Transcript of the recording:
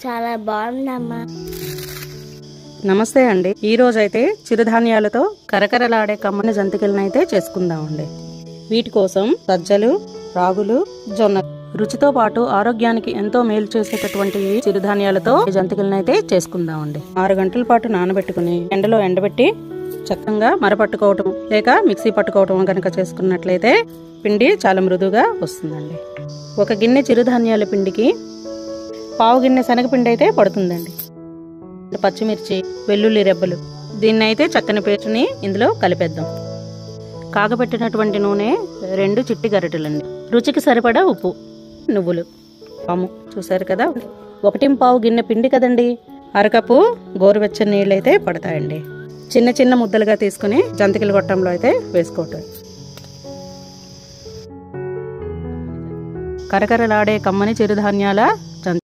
చాలా బాగుందమ్మా. నమస్తే అండి. ఈ రోజైతే చిరుధాన్యాలతో కరకరలాడే కమ్మని జంతికలను అయితే చేసుకుందామండి. వీటి కోసం సజ్జలు, రాగులు, జొన్న రుచితో పాటు ఆరోగ్యానికి ఎంతో మేలు చేసేటటువంటి చిరుధాన్యాలతో జంతికలను అయితే చేసుకుందామండి. 6 గంటల పాటు నానబెట్టుకుని ఎండలో ఎండబెట్టి చక్కగా మరపట్టుకోవటం లేక మిక్సీ పట్టుకోవటం కనుక చేసుకున్నట్లయితే పిండి చాలా మృదువుగా వస్తుందండి. 1 గిన్నె చిరుధాన్యాల పిండికి 1/2 గిన్నె శనగపిండి అయితే పడుతుందండి. పచ్చిమిర్చి, వెల్లుల్లి రెబ్బలు, దీన్ని అయితే చక్కని పేస్ట్ని ఇందులో కలిపేద్దాం. కాగబెట్టినటువంటి నూనె 2 చిట్టి గరిటెలండి. రుచికి సరిపడా ఉప్పు, నువ్వులు, పాము చూసారు కదా. 1/4 గిన్నె పిండి కదండి, అరకప్పు గోరువెచ్చని నీళ్ళు అయితే పడతాయండి. చిన్న చిన్న ముద్దలుగా తీసుకుని జంతికల గొట్టంలో అయితే వేసుకోవటం. కరకరలాడే కమ్మని చిరుధాన్యాల